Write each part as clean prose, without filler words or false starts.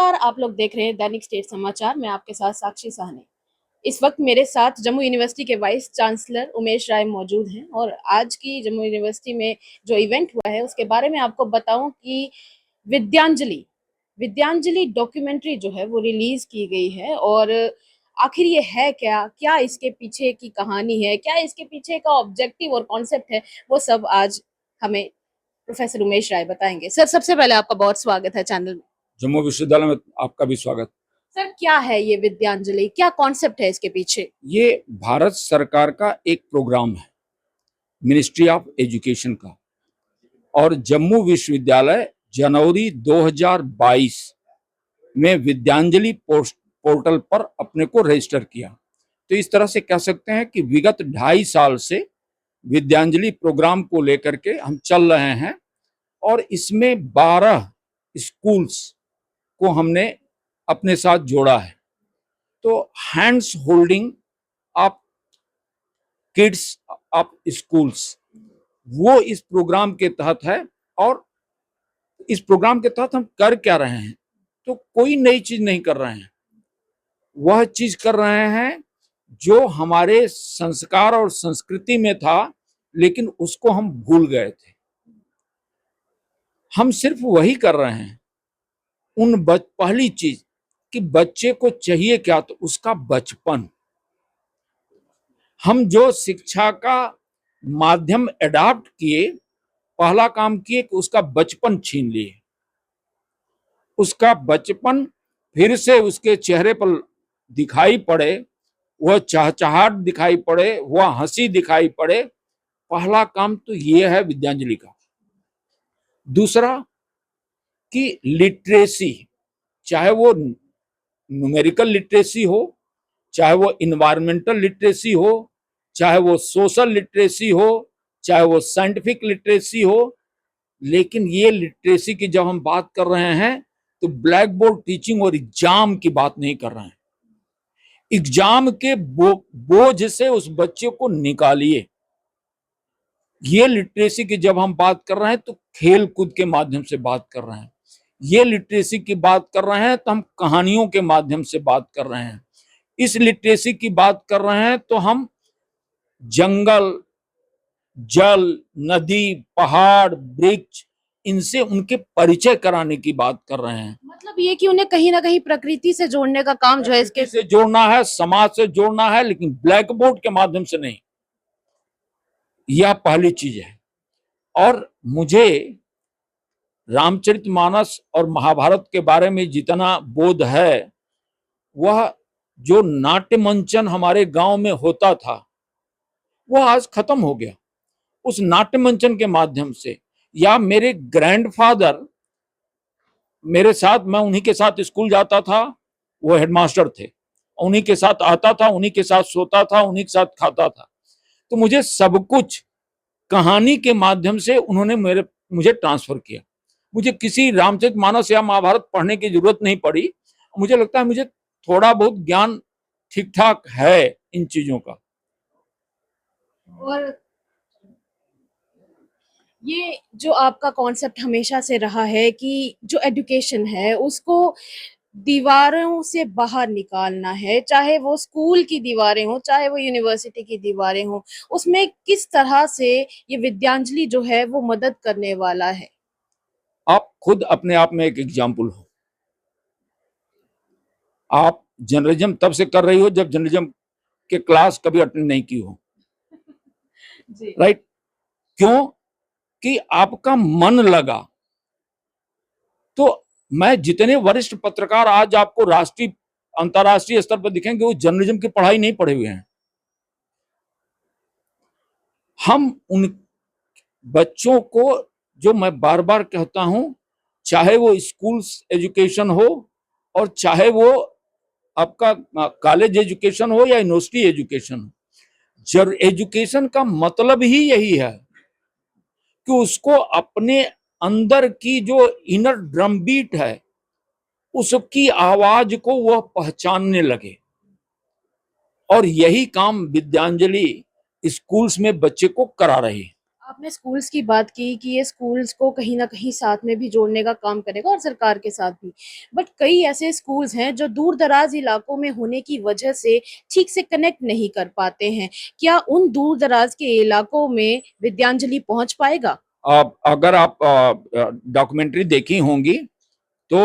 नमस्कार, आप लोग देख रहे हैं दैनिक स्टेट समाचार। मैं आपके साथ साक्षी साहनी। इस वक्त मेरे साथ जम्मू यूनिवर्सिटी के वाइस चांसलर उमेश राय मौजूद हैं और आज की जम्मू यूनिवर्सिटी में जो इवेंट हुआ है उसके बारे में आपको बताऊं कि विद्यांजलि विद्यांजलि डॉक्यूमेंट्री जो है वो रिलीज की गई है। और आखिर ये है क्या, क्या इसके पीछे की कहानी है, क्या इसके पीछे का ऑब्जेक्टिव और कॉन्सेप्ट है, वो सब आज हमें प्रोफेसर उमेश राय बताएंगे। सर, सबसे पहले आपका बहुत स्वागत है चैनल में। जम्मू विश्वविद्यालय में आपका भी स्वागत। सर, क्या है ये विद्यांजलि, क्या कॉन्सेप्ट है इसके पीछे? ये भारत सरकार का एक प्रोग्राम है, मिनिस्ट्री ऑफ एजुकेशन का, और जम्मू विश्वविद्यालय जनवरी 2022 में विद्यांजलि पोर्टल पर अपने को रजिस्टर किया। तो इस तरह से कह सकते हैं कि विगत 2.5 साल से विद्यांजलि प्रोग्राम को लेकर के हम चल रहे हैं और इसमें 12 स्कूल्स को हमने अपने साथ जोड़ा है। तो hands holding of kids of schools वो इस प्रोग्राम के तहत है। और इस प्रोग्राम के तहत हम कर क्या रहे हैं, तो कोई नई चीज नहीं कर रहे हैं, वह चीज कर रहे हैं जो हमारे संस्कार और संस्कृति में था, लेकिन उसको हम भूल गए थे। हम सिर्फ वही कर रहे हैं। पहली चीज कि बच्चे को चाहिए क्या, तो उसका बचपन। हम जो शिक्षा का माध्यम एडॉप्ट किए, पहला काम किए कि उसका बचपन छीन लिए। उसका बचपन फिर से उसके चेहरे पर दिखाई पड़े, वह चहचहाट दिखाई पड़े, वह हंसी दिखाई पड़े। पहला काम तो यह है विद्यांजलि का। दूसरा कि लिटरेसी, चाहे वो न्यूमेरिकल लिटरेसी हो, चाहे वो इन्वायरमेंटल लिटरेसी हो, चाहे वो सोशल लिटरेसी हो, चाहे वो साइंटिफिक लिटरेसी हो, लेकिन ये लिटरेसी की जब हम बात कर रहे हैं तो ब्लैक बोर्ड टीचिंग और एग्जाम की बात नहीं कर रहे हैं। एग्जाम के बोझ से उस बच्चे को निकालिए। ये लिटरेसी की जब हम बात कर रहे हैं तो खेल कूद के माध्यम से बात कर रहे हैं। ये लिटरेसी की बात कर रहे हैं तो हम कहानियों के माध्यम से बात कर रहे हैं। इस लिटरेसी की बात कर रहे हैं तो हम जंगल, जल, नदी, पहाड़, वृक्ष, इनसे उनके परिचय कराने की बात कर रहे हैं। मतलब ये कि उन्हें कहीं ना कहीं प्रकृति से जोड़ने का काम जो है इसके से जोड़ना है, समाज से जोड़ना है, लेकिन ब्लैक बोर्ड के माध्यम से नहीं। यह पहली चीज है। और मुझे रामचरितमानस और महाभारत के बारे में जितना बोध है, वह जो नाट्य मंचन हमारे गांव में होता था वह आज खत्म हो गया। उस नाट्य मंचन के माध्यम से, या मेरे ग्रैंडफादर मेरे साथ, मैं उन्हीं के साथ स्कूल जाता था, वो हेडमास्टर थे, उन्हीं के साथ आता था, उन्हीं के साथ सोता था, उन्हीं के साथ खाता था। तो मुझे सब कुछ कहानी के माध्यम से उन्होंने मुझे ट्रांसफर किया। मुझे किसी रामचरितमानस या महाभारत पढ़ने की जरूरत नहीं पड़ी। मुझे लगता है मुझे थोड़ा बहुत ज्ञान ठीक ठाक है इन चीजों का। और ये जो आपका कॉन्सेप्ट हमेशा से रहा है कि जो एजुकेशन है उसको दीवारों से बाहर निकालना है, चाहे वो स्कूल की दीवारें हो, चाहे वो यूनिवर्सिटी की दीवारें हो, उसमें किस तरह से ये विद्यांजलि जो है वो मदद करने वाला है। आप खुद अपने आप में एक एग्जाम्पल हो। आप जर्नलिज्म तब से कर रही हो जब जर्नलिज्म के क्लास कभी अटेंड नहीं की हो, राइट? क्यों? कि आपका मन लगा। तो मैं जितने वरिष्ठ पत्रकार आज आपको राष्ट्रीय अंतरराष्ट्रीय स्तर पर दिखेंगे, वो जर्नलिज्म की पढ़ाई नहीं पढ़े हुए हैं। हम उन बच्चों को, जो मैं बार बार कहता हूं, चाहे वो स्कूल एजुकेशन हो और चाहे वो आपका कॉलेज एजुकेशन हो या यूनिवर्सिटी एजुकेशन हो, जब एजुकेशन का मतलब ही यही है कि उसको अपने अंदर की जो इनर ड्रम बीट है, उसकी आवाज को वह पहचानने लगे। और यही काम विद्यांजलि स्कूल्स में बच्चे को करा रही है। आपने स्कूल्स की बात की कि ये स्कूल्स को कहीं ना कहीं साथ में भी जोड़ने का काम करेगा और सरकार के साथ भी, बट कई ऐसे स्कूल्स हैं जो दूर दराज इलाकों में होने की वजह से ठीक से कनेक्ट नहीं कर पाते हैं। क्या उन दूर दराज के इलाकों में विद्यांजलि पहुंच पाएगा? अगर आप डॉक्यूमेंट्री देखी होंगी तो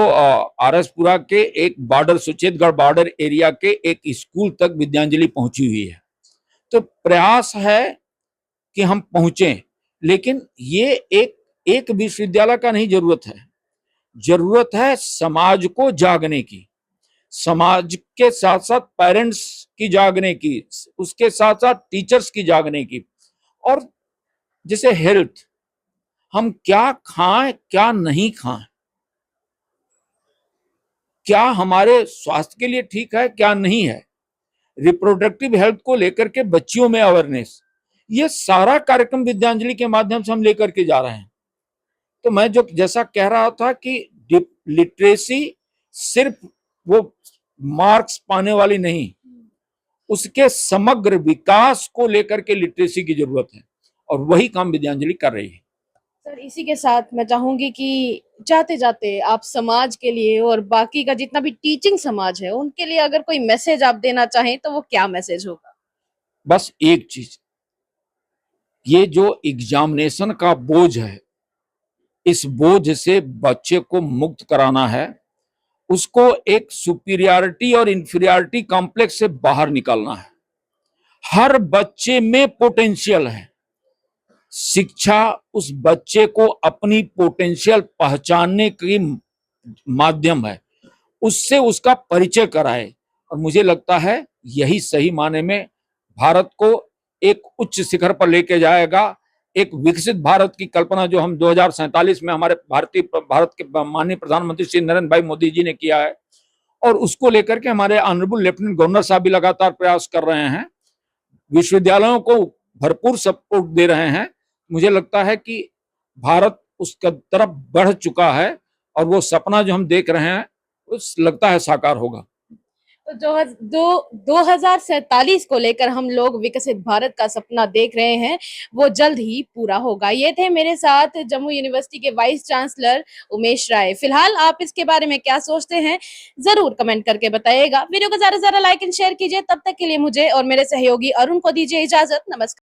आरसपुरा के एक बॉर्डर, सुचेतगढ़ बॉर्डर एरिया के एक स्कूल तक विद्यांजलि पहुंची हुई है। तो प्रयास है कि हम पहुंचे, लेकिन ये एक विश्वविद्यालय का नहीं, जरूरत है समाज को जागने की, समाज के साथ साथ पेरेंट्स की जागने की, उसके साथ साथ टीचर्स की जागने की। और जैसे हेल्थ, हम क्या खाएं क्या नहीं खाएं, क्या हमारे स्वास्थ्य के लिए ठीक है क्या नहीं है, रिप्रोडक्टिव हेल्थ को लेकर के बच्चियों में अवेयरनेस, ये सारा कार्यक्रम विद्यांजलि के माध्यम से हम लेकर के जा रहे हैं। तो मैं जो जैसा कह रहा था कि लिटरेसी सिर्फ वो मार्क्स पाने वाली नहीं, उसके समग्र विकास को लेकर के लिटरेसी की जरूरत है, और वही काम विद्यांजलि कर रही है। सर, इसी के साथ मैं चाहूंगी कि जाते जाते आप समाज के लिए और बाकी का जितना भी टीचिंग समाज है उनके लिए अगर कोई मैसेज आप देना चाहें तो वो क्या मैसेज होगा? बस एक चीज, ये जो एग्जामिनेशन का बोझ है, इस बोझ से बच्चे को मुक्त कराना है, उसको एक सुपीरियरिटी और इंफीरियरिटी कॉम्प्लेक्स से बाहर निकालना है। हर बच्चे में पोटेंशियल है, शिक्षा उस बच्चे को अपनी पोटेंशियल पहचानने की माध्यम है, उससे उसका परिचय कराए। और मुझे लगता है यही सही माने में भारत को एक उच्च शिखर पर लेके जाएगा। एक विकसित भारत की कल्पना जो हम 2047 में हमारे भारत के माननीय प्रधानमंत्री श्री नरेंद्र भाई मोदी जी ने किया है, और उसको लेकर के हमारे ऑनरेबल लेफ्टिनेंट गवर्नर साहब भी लगातार प्रयास कर रहे हैं, विश्वविद्यालयों को भरपूर सपोर्ट दे रहे हैं। मुझे लगता है कि भारत उसका तरफ बढ़ चुका है, और वो सपना जो हम देख रहे हैं उस लगता है साकार होगा। तो जो 2047 को लेकर हम लोग विकसित भारत का सपना देख रहे हैं वो जल्द ही पूरा होगा। ये थे मेरे साथ जम्मू यूनिवर्सिटी के वाइस चांसलर उमेश राय। फिलहाल आप इसके बारे में क्या सोचते हैं जरूर कमेंट करके बताइएगा। वीडियो को ज्यादा से ज्यादा लाइक एंड शेयर कीजिए। तब तक के लिए मुझे और मेरे सहयोगी अरुण को दीजिए इजाजत। नमस्कार।